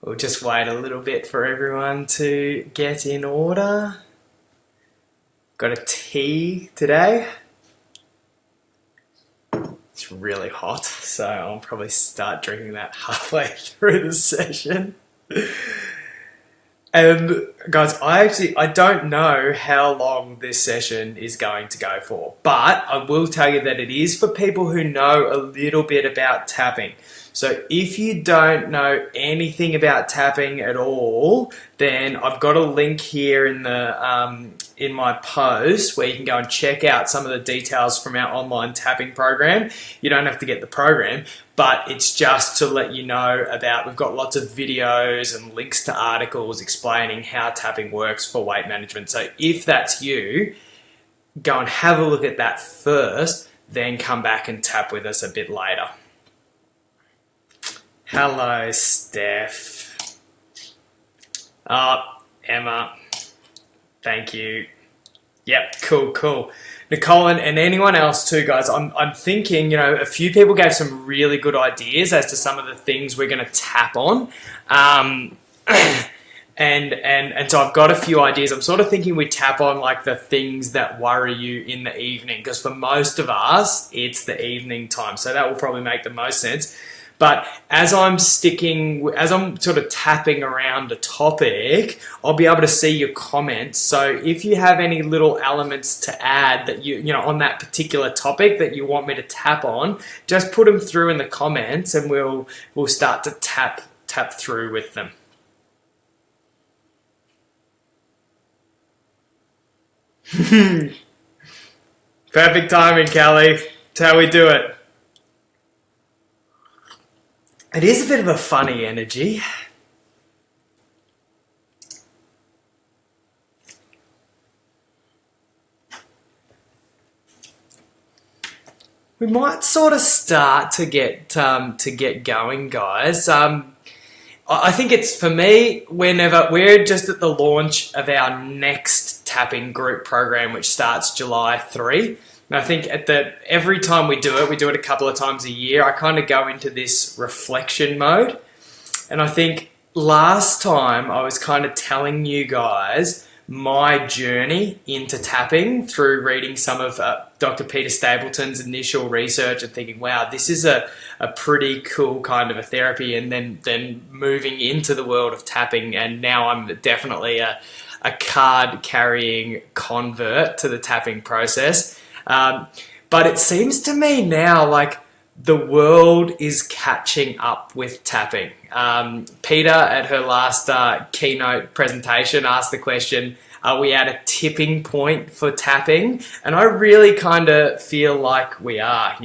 We'll just wait a little bit for everyone to get in order. Got a tea today. It's really hot, so I'll probably start drinking that halfway through the session. And guys, I don't know how long this session is going to go for, but I will tell you that it is for people who know a little bit about tapping. So if you don't know anything about tapping at all, then I've got a link here in the in my post where you can go and check out some of the details from our online tapping program. You don't have to get the program, but it's just to let you know about, we've got lots of videos and links to articles explaining how tapping works for weight management. So if that's you, go and have a look at that first, then come back and tap with us a bit later. Hello, Steph. Emma. Thank you. Yep, cool. Nicole and anyone else too, guys. I'm thinking, a few people gave some really good ideas as to some of the things we're going to tap on. And so I've got a few ideas. I'm sort of thinking we tap on like the things that worry you in the evening, because for most of us, it's the evening time. So that will probably make the most sense. But as I'm sort of tapping around a topic, I'll be able to see your comments. So if you have any little elements to add that on that particular topic that you want me to tap on, just put them through in the comments, and we'll start to tap through with them. Perfect timing, Callie. That's how we do it. It is a bit of a funny energy. We might sort of start to get going, guys. I think it's, for me, we're just at the launch of our next tapping group program, which starts July 3. And I think every time we do it a couple of times a year, I kind of go into this reflection mode. And I think last time I was kind of telling you guys my journey into tapping through reading some of Dr. Peter Stapleton's initial research and thinking, wow, this is a pretty cool kind of a therapy, and then moving into the world of tapping. And now I'm definitely a card-carrying convert to the tapping process. But it seems to me now like the world is catching up with tapping. Peter, at her last keynote presentation, asked the question, are we at a tipping point for tapping? And I really kind of feel like we are.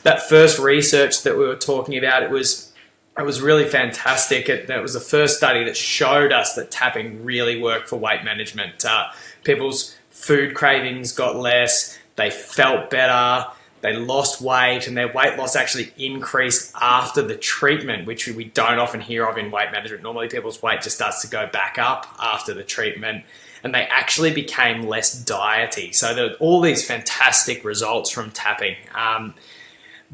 That first research that we were talking about, it was really fantastic. It was the first study that showed us that tapping really worked for weight management. People's food cravings got less, they felt better, they lost weight, and their weight loss actually increased after the treatment, which we don't often hear of in weight management. Normally people's weight just starts to go back up after the treatment, and they actually became less diety. So there were all these fantastic results from tapping.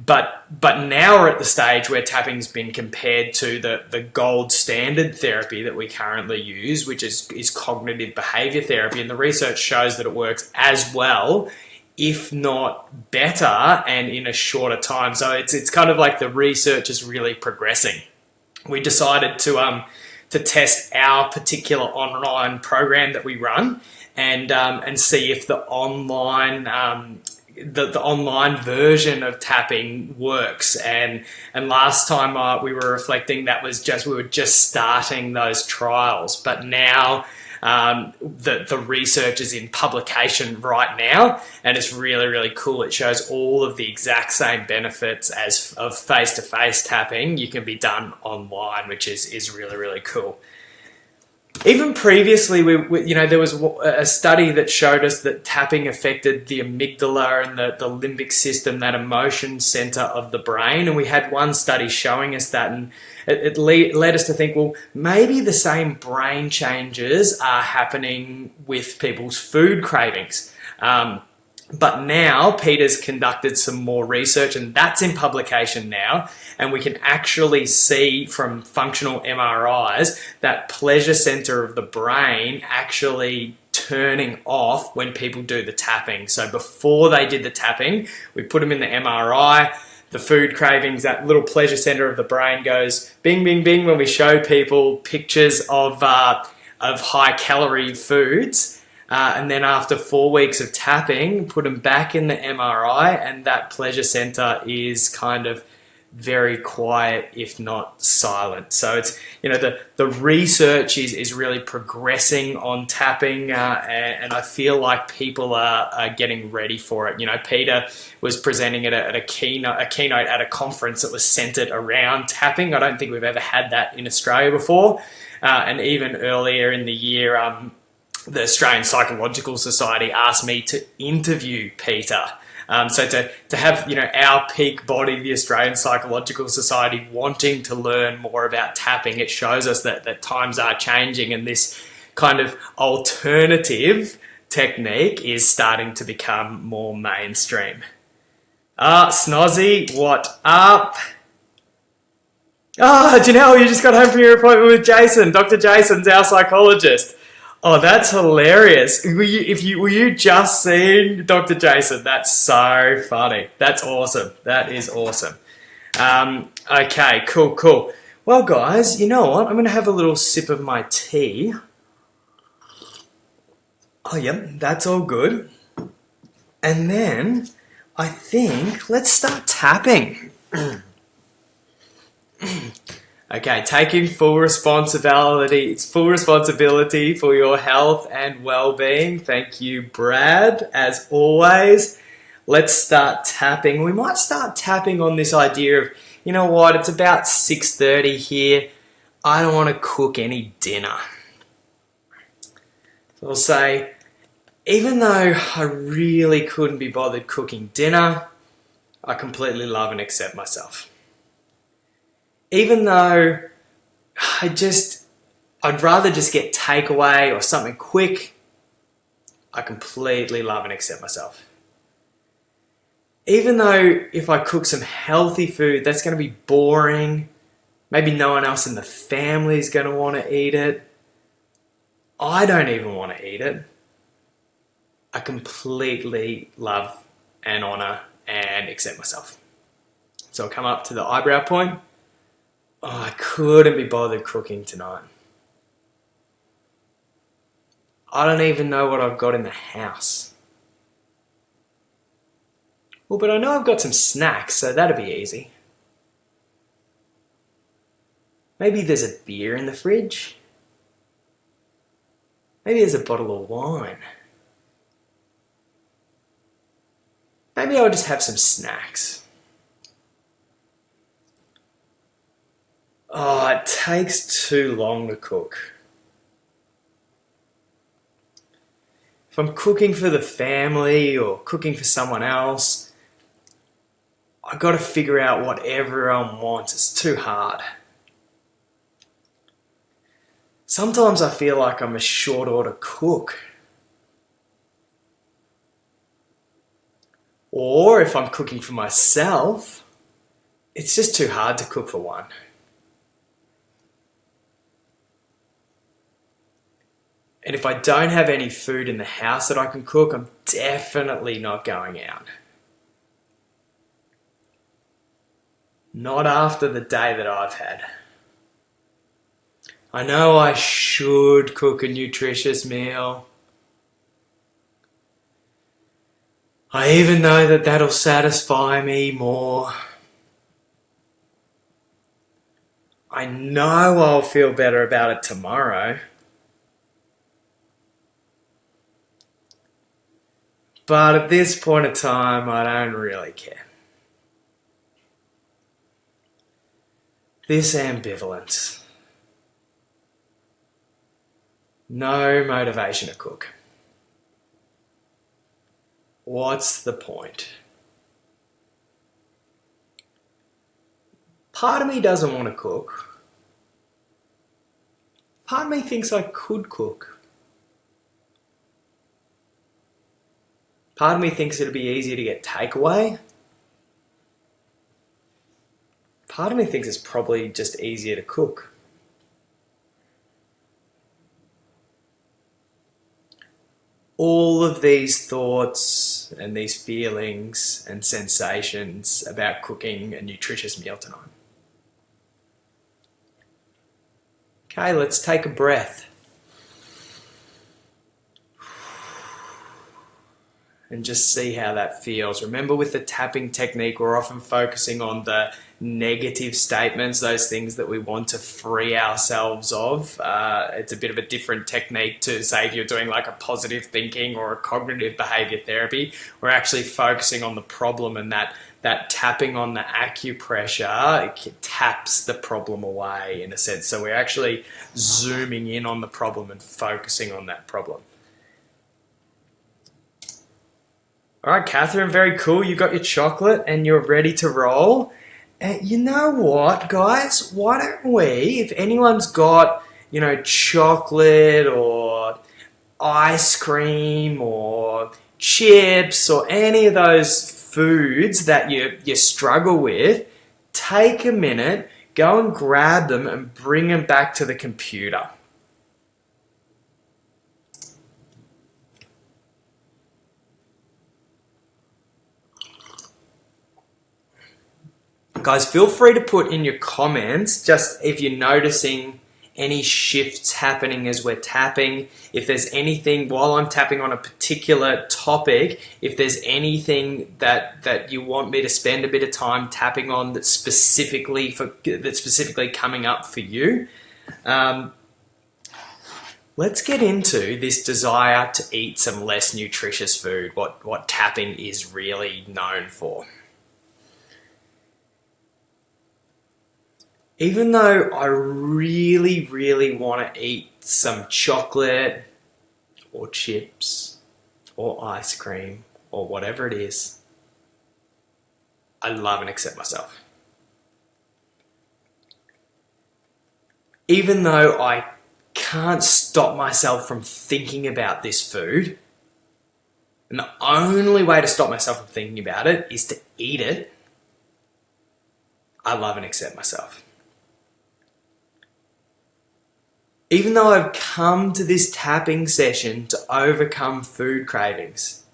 But now we're at the stage where tapping's been compared to the gold standard therapy that we currently use, which is cognitive behavior therapy, and the research shows that it works as well, if not better, and in a shorter time. So it's kind of like the research is really progressing. We decided to test our particular online program that we run, and see if the online the online version of tapping works. And last time we were reflecting, we were just starting those trials, but now the research is in publication right now, and it's really, really cool. It shows all of the exact same benefits as of face-to-face tapping. You can be done online, which is really, really cool. Even previously, there was a study that showed us that tapping affected the amygdala and the limbic system, that emotion center of the brain. And we had one study showing us that, and it led us to think, well, maybe the same brain changes are happening with people's food cravings. But now Peter's conducted some more research, and that's in publication now, and we can actually see from functional MRIs that pleasure center of the brain actually turning off when people do the tapping. So before they did the tapping, we put them in the MRI, the food cravings, that little pleasure center of the brain goes bing, bing, bing when we show people pictures of high calorie foods. And then after 4 weeks of tapping, put them back in the MRI, and that pleasure center is kind of very quiet, if not silent. So it's, the research is really progressing on tapping, and I feel like people are getting ready for it. Peter was presenting at a keynote at a conference that was centered around tapping. I don't think we've ever had that in Australia before. And even earlier in the year, the Australian Psychological Society asked me to interview Peter. So to have our peak body, the Australian Psychological Society, wanting to learn more about tapping, it shows us that times are changing, and this kind of alternative technique is starting to become more mainstream. Snozzy, what up? Janelle, you just got home from your appointment with Jason. Dr. Jason's our psychologist. Oh, that's hilarious. Were you just seeing Dr. Jason? That's so funny. That's awesome. That is awesome. Okay, cool. Well, guys, you know what? I'm going to have a little sip of my tea. Oh, yep, that's all good. And then I think let's start tapping. Okay, taking full responsibility. It's full responsibility for your health and well-being. Thank you, Brad, as always. Let's start tapping. We might start tapping on this idea of, you know what, it's about 6:30 here. I don't want to cook any dinner. So I'll say, even though I really couldn't be bothered cooking dinner, I completely love and accept myself. Even though I'd rather just get takeaway or something quick, I completely love and accept myself. Even though if I cook some healthy food, that's going to be boring, maybe no one else in the family is going to want to eat it, I don't even want to eat it, I completely love and honour and accept myself. So I'll come up to the eyebrow point. Oh, I couldn't be bothered cooking tonight. I don't even know what I've got in the house. Well, but I know I've got some snacks, so that'll be easy. Maybe there's a beer in the fridge. Maybe there's a bottle of wine. Maybe I'll just have some snacks. Oh, it takes too long to cook. If I'm cooking for the family or cooking for someone else, I've got to figure out what everyone wants. It's too hard. Sometimes I feel like I'm a short order cook. Or if I'm cooking for myself, it's just too hard to cook for one. And if I don't have any food in the house that I can cook, I'm definitely not going out. Not after the day that I've had. I know I should cook a nutritious meal. I even know that that'll satisfy me more. I know I'll feel better about it tomorrow. But at this point in time, I don't really care. This ambivalence. No motivation to cook. What's the point? Part of me doesn't want to cook. Part of me thinks I could cook. Part of me thinks it'd be easier to get takeaway. Part of me thinks it's probably just easier to cook. All of these thoughts and these feelings and sensations about cooking a nutritious meal tonight. Okay, let's take a breath. And just see how that feels. Remember, with the tapping technique, we're often focusing on the negative statements, those things that we want to free ourselves of. It's a bit of a different technique to, say, if you're doing like a positive thinking or a cognitive behavior therapy. We're actually focusing on the problem, and that tapping on the acupressure, it taps the problem away in a sense. So we're actually zooming in on the problem and focusing on that problem. All right, Catherine, very cool. You got your chocolate and you're ready to roll. You know what, guys? Why don't we, if anyone's got, chocolate or ice cream or chips or any of those foods that you struggle with, take a minute, go and grab them and bring them back to the computer. Guys, feel free to put in your comments just if you're noticing any shifts happening as we're tapping. If there's anything, while I'm tapping on a particular topic, if there's anything that you want me to spend a bit of time tapping on that's specifically coming up for you. Let's get into this desire to eat some less nutritious food, what tapping is really known for. Even though I really, really want to eat some chocolate or chips or ice cream or whatever it is, I love and accept myself. Even though I can't stop myself from thinking about this food, and the only way to stop myself from thinking about it is to eat it, I love and accept myself. Even though I've come to this tapping session to overcome food cravings,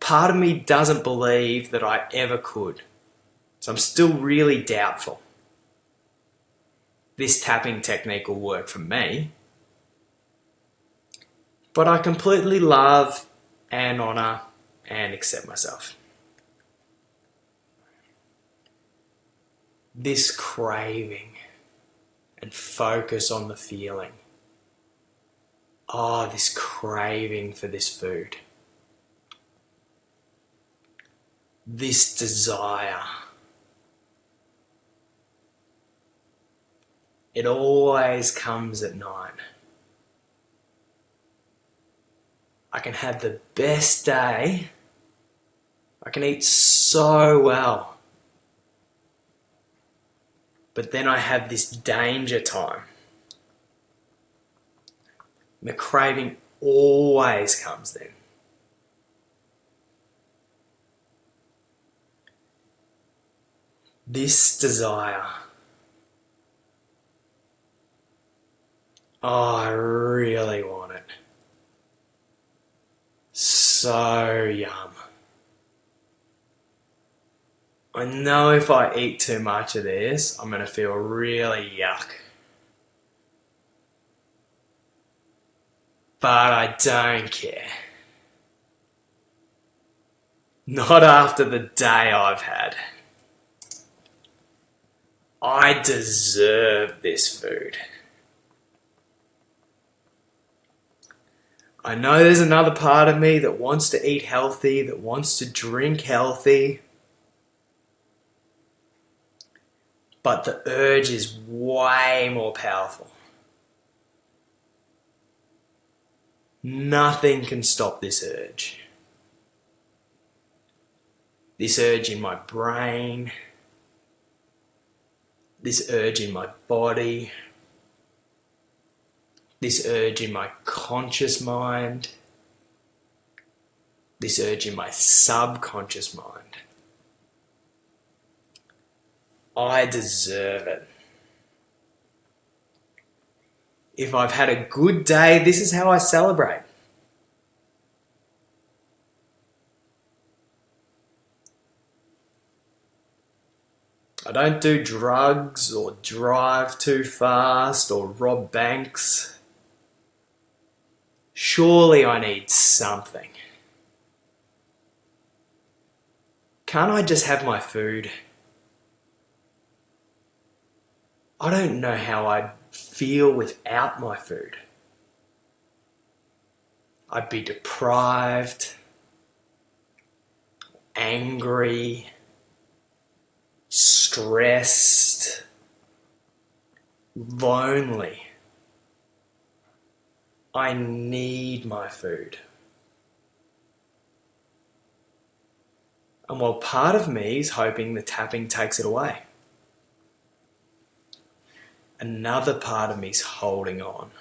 part of me doesn't believe that I ever could. So I'm still really doubtful. This tapping technique will work for me, but I completely love and honour and accept myself. This craving and focus on the feeling. Oh, this craving for this food. This desire. It always comes at night. I can have the best day. I can eat so well. But then I have this danger time. The craving always comes then. This desire. Oh, I really want it. So yum. I know if I eat too much of this, I'm going to feel really yuck. But I don't care. Not after the day I've had. I deserve this food. I know there's another part of me that wants to eat healthy, that wants to drink healthy. But the urge is way more powerful. Nothing can stop this urge. This urge in my brain, this urge in my body, this urge in my conscious mind, this urge in my subconscious mind. I deserve it. If I've had a good day, this is how I celebrate. I don't do drugs or drive too fast or rob banks. Surely I need something. Can't I just have my food? I don't know how I'd feel without my food. I'd be deprived, angry, stressed, lonely. I need my food. And while part of me is hoping the tapping takes it away, another part of me is holding on.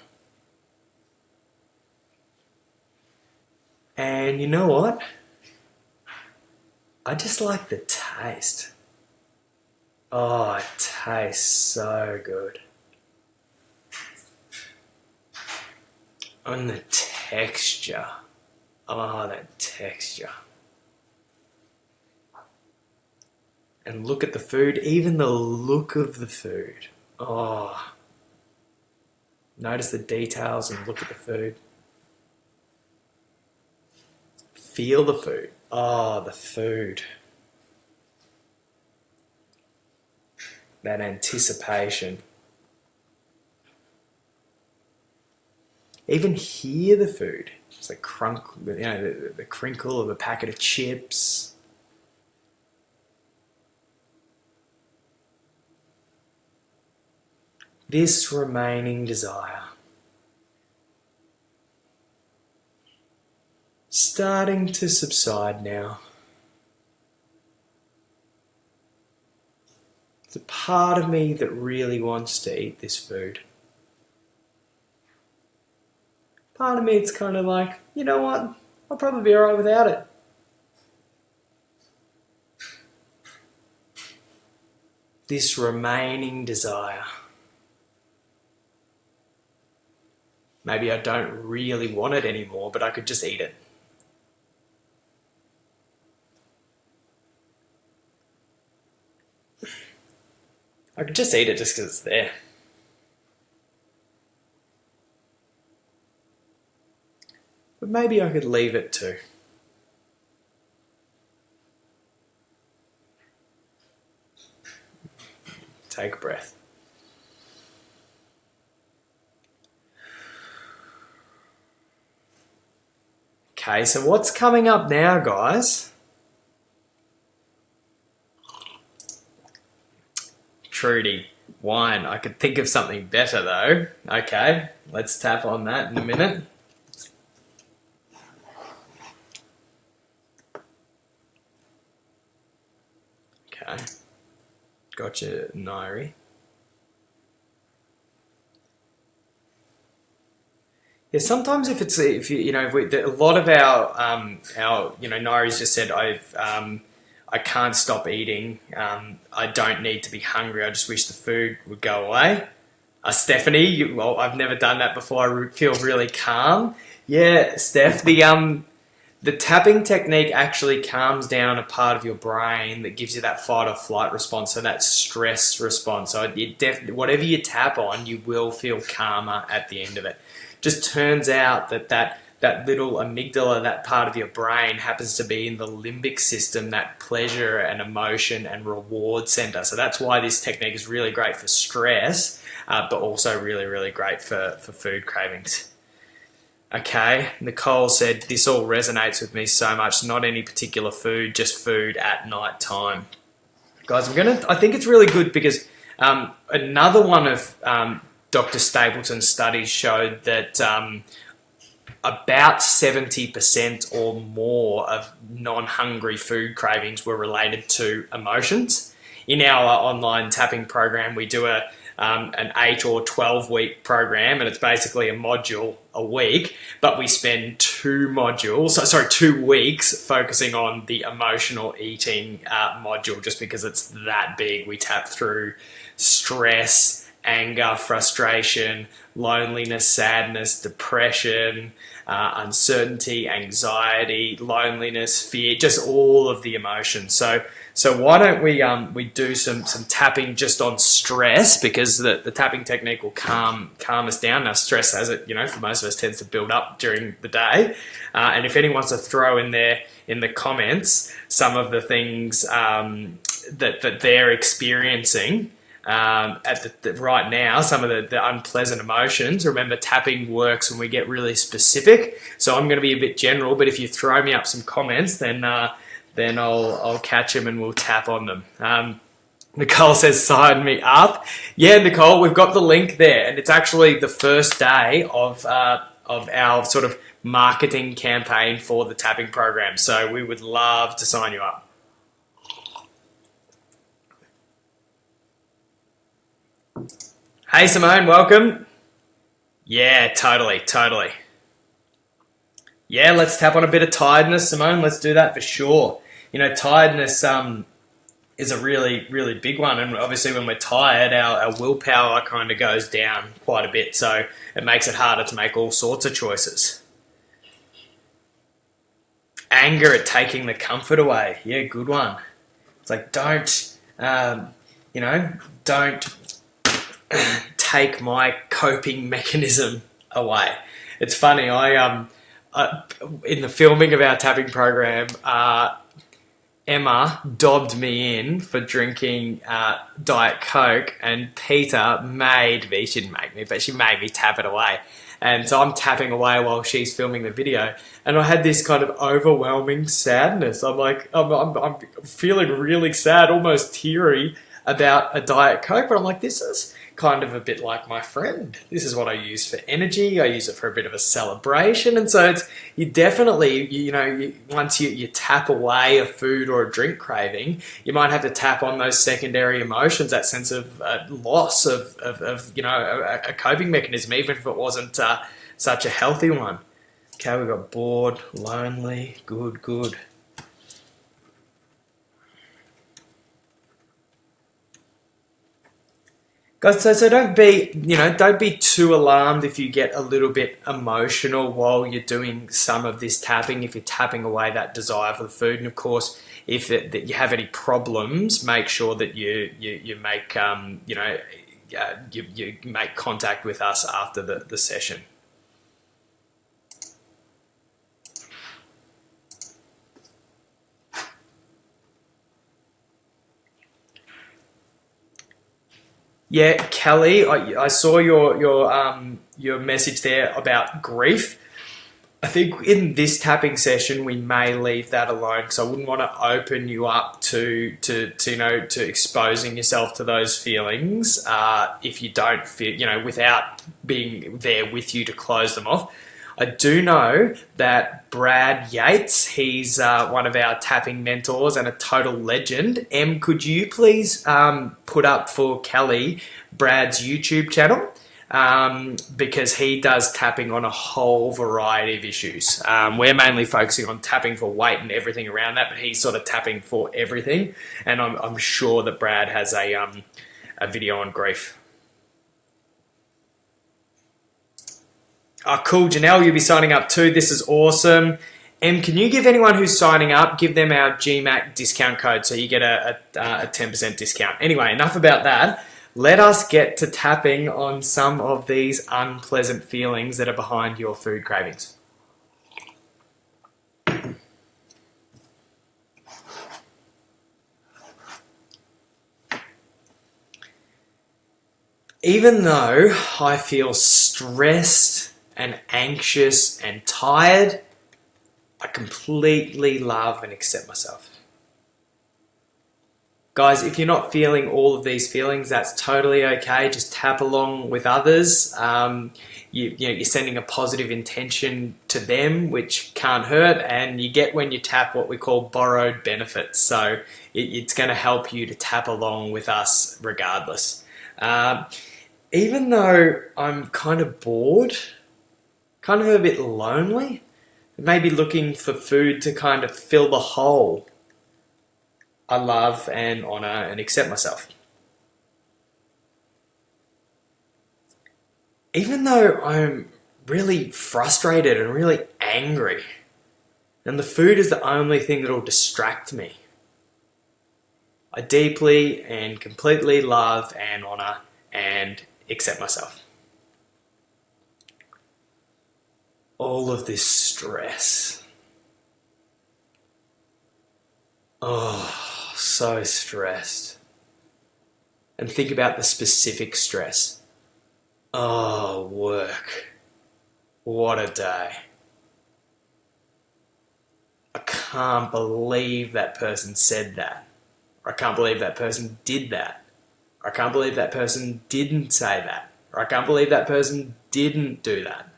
And you know what? I just like the taste. Oh, it tastes so good. And the texture. Oh, that texture. And look at the food, even the look of the food. Oh. Notice the details and look at the food. Feel the food. Oh, the food. That anticipation. Even hear the food. It's like the crinkle of a packet of chips. This remaining desire. Starting to subside now. There's a part of me that really wants to eat this food. Part of me, it's kind of like, you know what? I'll probably be alright without it. This remaining desire. Maybe I don't really want it anymore, but I could just eat it. I could just eat it just because it's there. But maybe I could leave it too. Take a breath. Okay, so what's coming up now, guys? Trudy, wine. I could think of something better though. Okay, let's tap on that in a minute. Okay, gotcha, Nairi. Yeah, sometimes a lot of our Nairi's just said I can't stop eating. I don't need to be hungry. I just wish the food would go away. Stephanie, I've never done that before. I feel really calm. Yeah, Steph, the tapping technique actually calms down a part of your brain that gives you that fight or flight response, so that stress response. So whatever you tap on, you will feel calmer at the end of it. Just turns out that little amygdala, that part of your brain, happens to be in the limbic system, that pleasure and emotion and reward center. So that's why this technique is really great for stress, but also really, really great for food cravings. Okay, Nicole said, this all resonates with me so much. Not any particular food, just food at night time. Guys, I think it's really good because another one of Dr. Stapleton's studies showed that about 70% or more of non-hungry food cravings were related to emotions. In our online tapping program, we do an 8 or 12 week program, and it's basically a module a week, but we spend 2 weeks focusing on the emotional eating module, just because it's that big. We tap through stress, anger, frustration, loneliness, sadness, depression, uncertainty, anxiety, loneliness, fear, just all of the emotions. So why don't we do some tapping just on stress, because the tapping technique will calm us down. Now, stress, as it, for most of us, tends to build up during the day. And if anyone wants to throw in there in the comments some of the things that they're experiencing right now, some of the unpleasant emotions. Remember, tapping works when we get really specific. So I'm going to be a bit general, but if you throw me up some comments, then I'll catch them and we'll tap on them. Nicole says, sign me up. Yeah, Nicole, we've got the link there, and it's actually the first day of our sort of marketing campaign for the tapping program. So we would love to sign you up. Hey Simone, welcome. Yeah, totally. Yeah, let's tap on a bit of tiredness, Simone. Let's do that for sure. Tiredness is a really, really big one. And obviously when we're tired, our willpower kind of goes down quite a bit. So it makes it harder to make all sorts of choices. Anger at taking the comfort away. Yeah, good one. It's like, don't take my coping mechanism away. It's funny, I in the filming of our tapping program, Emma dobbed me in for drinking Diet Coke, and Peter she didn't make me, but she made me tap it away. And so I'm tapping away while she's filming the video, and I had this kind of overwhelming sadness. I'm like, I'm feeling really sad, almost teary about a Diet Coke, but I'm like, this is kind of a bit like my friend. This is what I use for energy. I use it for a bit of a celebration. And so it's, you definitely, once you tap away a food or a drink craving, you might have to tap on those secondary emotions, that sense of loss of a coping mechanism, even if it wasn't such a healthy one. Okay, we've got bored, lonely, good. Guys, so don't be too alarmed if you get a little bit emotional while you're doing some of this tapping, if you're tapping away that desire for the food. And of course, if you have any problems, make sure that you make you make contact with us after the session. Yeah, Kelly, I saw your message there about grief. I think in this tapping session we may leave that alone, because I wouldn't want to open you up to exposing yourself to those feelings if you don't feel, without being there with you to close them off. I do know that Brad Yates, he's one of our tapping mentors and a total legend. Em, could you please put up for Kelly Brad's YouTube channel? Because he does tapping on a whole variety of issues. We're mainly focusing on tapping for weight and everything around that, but he's sort of tapping for everything. And I'm sure that Brad has a video on grief. Oh, cool. Janelle, you'll be signing up too. This is awesome. Em, can you give anyone who's signing up, give them our GMAC discount code so you get a 10% discount. Anyway, enough about that. Let us get to tapping on some of these unpleasant feelings that are behind your food cravings. Even though I feel stressed and anxious and tired, I completely love and accept myself. Guys, if you're not feeling all of these feelings, that's totally okay. Just tap along with others. You're sending a positive intention to them, which can't hurt, and you get when you tap what we call borrowed benefits. So it's going to help you to tap along with us regardless. Even though I'm kind of bored, kind of a bit lonely, maybe looking for food to kind of fill the hole, I love and honour and accept myself. Even though I'm really frustrated and really angry, and the food is the only thing that will distract me, I deeply and completely love and honour and accept myself. All of this stress. Oh, so stressed. And think about the specific stress. Oh, work. What a day. I can't believe that person said that. Or I can't believe that person did that. Or I can't believe that person didn't say that. Or I can't believe that person didn't do that.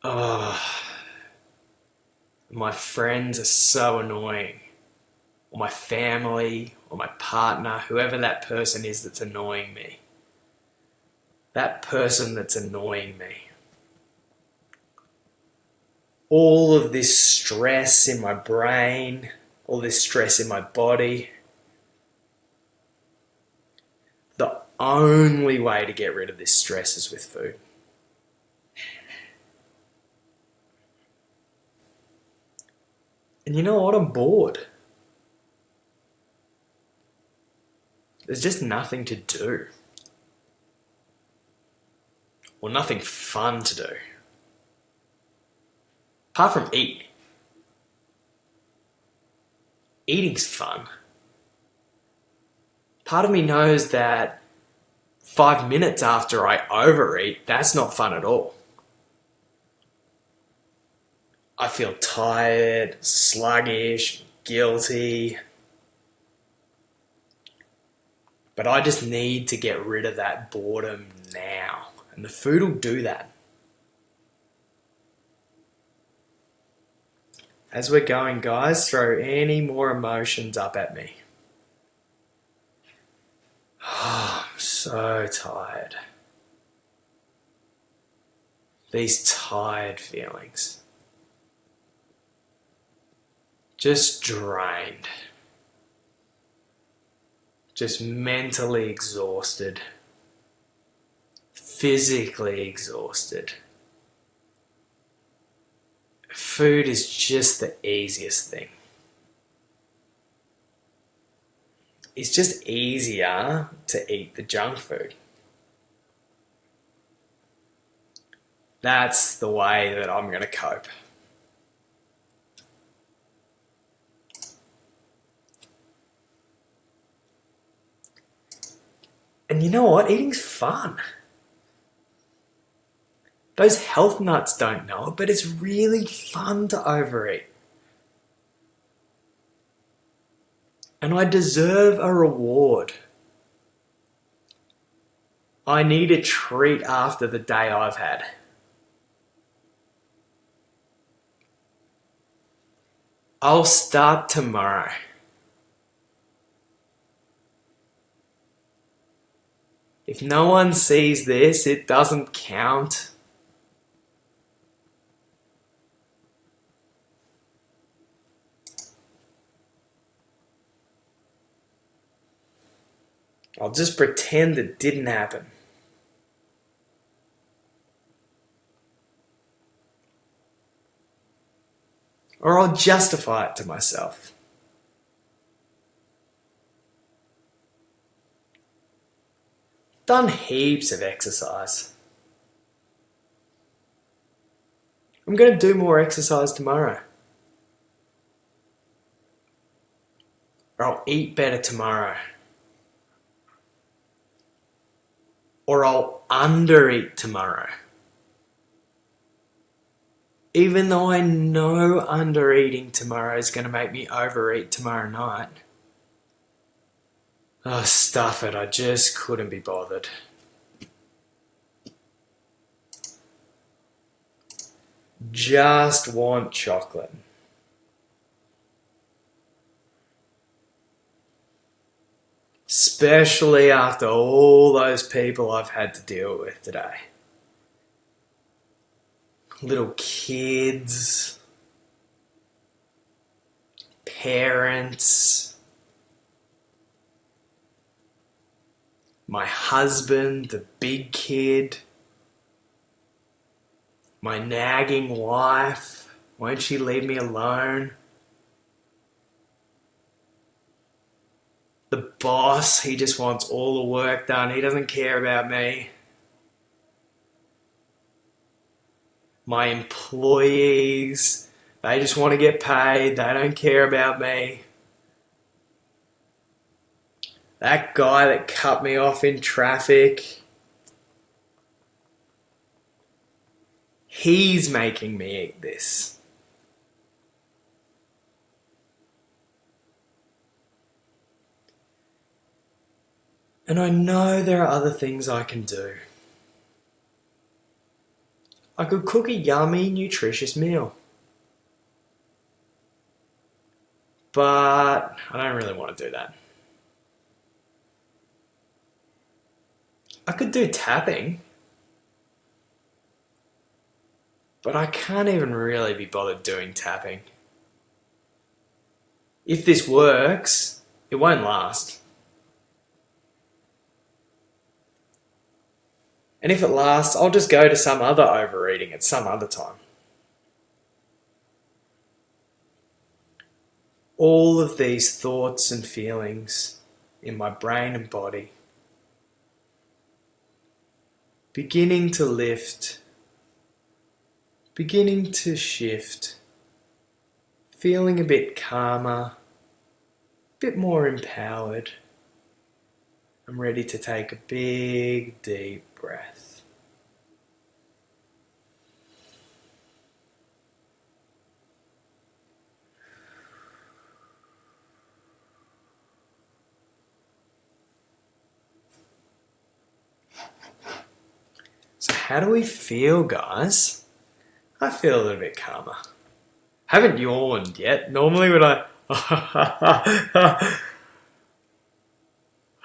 Oh, my friends are so annoying. Or my family, or my partner, whoever that person is that's annoying me. That person that's annoying me. All of this stress in my brain, all this stress in my body. The only way to get rid of this stress is with food. And you know what? I'm bored. There's just nothing to do. Or nothing fun to do. Apart from eat. Eating's fun. Part of me knows that 5 minutes after I overeat, that's not fun at all. I feel tired, sluggish, guilty. But I just need to get rid of that boredom now. And the food will do that. As we're going, guys, throw any more emotions up at me. Oh, I'm so tired. These tired feelings. Just drained. Just mentally exhausted. Physically exhausted. Food is just the easiest thing. It's just easier to eat the junk food. That's the way that I'm going to cope. And you know what? Eating's fun. Those health nuts don't know it, but it's really fun to overeat. And I deserve a reward. I need a treat after the day I've had. I'll start tomorrow. If no one sees this, it doesn't count. I'll just pretend it didn't happen. Or I'll justify it to myself. Done heaps of exercise. I'm going to do more exercise tomorrow. Or I'll eat better tomorrow. Or I'll undereat tomorrow. Even though I know under-eating tomorrow is going to make me overeat tomorrow night. Oh, stuff it. I just couldn't be bothered. Just want chocolate. Especially after all those people I've had to deal with today. Little kids, parents, my husband, the big kid, my nagging wife, won't she leave me alone? The boss, he just wants all the work done, he doesn't care about me. My employees, they just want to get paid, they don't care about me. That guy that cut me off in traffic, he's making me eat this. And I know there are other things I can do. I could cook a yummy, nutritious meal. But I don't really want to do that. I could do tapping. But I can't even really be bothered doing tapping. If this works, it won't last. And if it lasts, I'll just go to some other overeating at some other time. All of these thoughts and feelings in my brain and body beginning to lift, beginning to shift, feeling a bit calmer, a bit more empowered. I'm ready to take a big, deep breath. So how do we feel, guys? I feel a little bit calmer. Haven't yawned yet. Normally when I...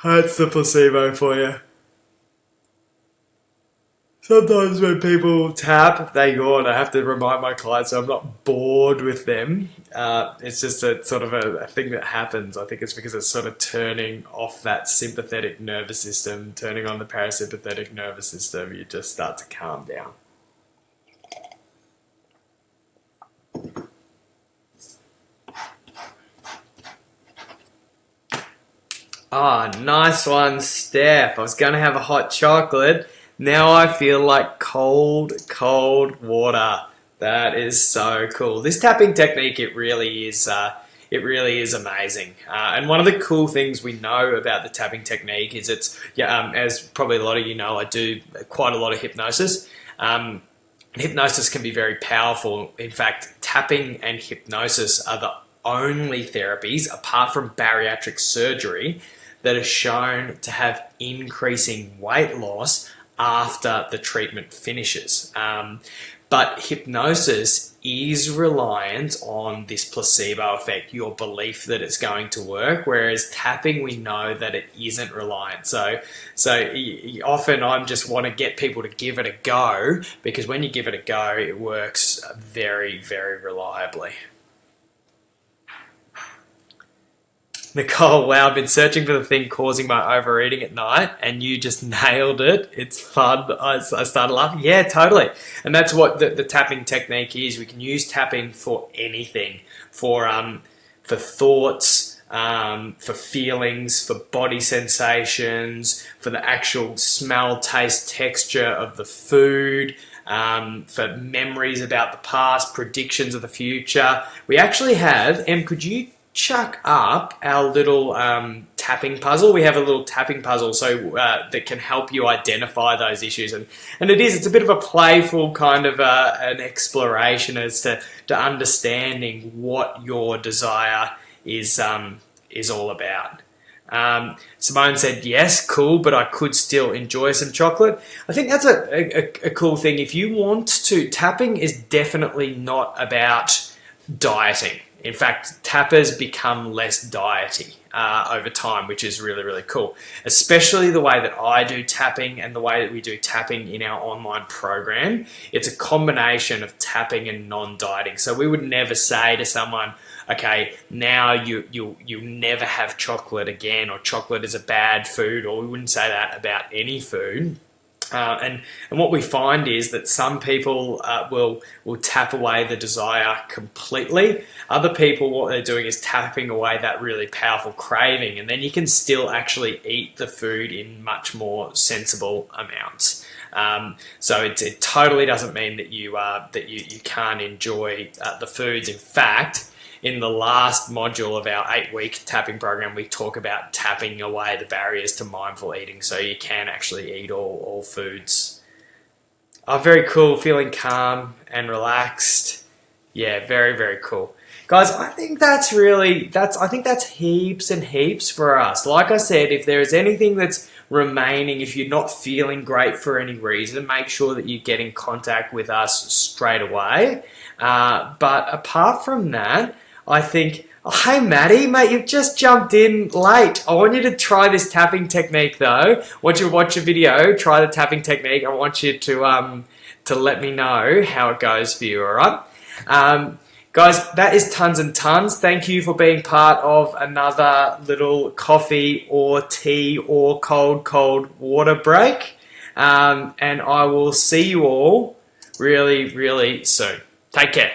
That's the placebo for you. Sometimes when people tap, they yawn. I have to remind my clients so I'm not bored with them. It's just a sort of a thing that happens. I think it's because it's sort of turning off that sympathetic nervous system, turning on the parasympathetic nervous system. You just start to calm down. Ah, oh, nice one, Steph. I was going to have a hot chocolate. Now I feel like cold, cold water. That is so cool. This tapping technique, it really is amazing. And one of the cool things we know about the tapping technique is as probably a lot of you know, I do quite a lot of hypnosis. Hypnosis can be very powerful. In fact, tapping and hypnosis are the only therapies, apart from bariatric surgery, that are shown to have increasing weight loss after the treatment finishes. But hypnosis is reliant on this placebo effect, your belief that it's going to work, whereas tapping, we know that it isn't reliant. So often I just want to get people to give it a go, because when you give it a go, it works very, very reliably. Nicole, wow, I've been searching for the thing causing my overeating at night, and you just nailed it. It's fun. I started laughing. Yeah, totally. And that's what the tapping technique is. We can use tapping for anything, for thoughts, for feelings, for body sensations, for the actual smell, taste, texture of the food, for memories about the past, predictions of the future. We actually have, could you chuck up our little tapping puzzle. We have a little tapping puzzle that can help you identify those issues. And it's a bit of a playful kind of an exploration as to understanding what your desire is all about. Simone said, yes, cool, but I could still enjoy some chocolate. I think that's a cool thing. If you want to, tapping is definitely not about dieting. In fact, tappers become less diety over time, which is really, really cool. Especially the way that I do tapping and the way that we do tapping in our online program. It's a combination of tapping and non-dieting. So we would never say to someone, okay, now you never have chocolate again, or chocolate is a bad food, or we wouldn't say that about any food. And what we find is that some people will tap away the desire completely. Other people, what they're doing is tapping away that really powerful craving, and then you can still actually eat the food in much more sensible amounts. So it totally doesn't mean that you can't enjoy the foods. In fact, in the last module of our 8-week tapping program, we talk about tapping away the barriers to mindful eating, so you can actually eat all foods. Oh, very cool. Feeling calm and relaxed. Yeah, very, very cool. Guys, I think that's heaps and heaps for us. Like I said, if there is anything that's remaining, if you're not feeling great for any reason, make sure that you get in contact with us straight away. But apart from that, I think, oh, hey Maddie, mate, you've just jumped in late. I want you to try this tapping technique though. Once you watch a video, try the tapping technique. I want you to let me know how it goes for you, alright? Guys, that is tons and tons. Thank you for being part of another little coffee or tea or cold water break. And I will see you all really, really soon. Take care.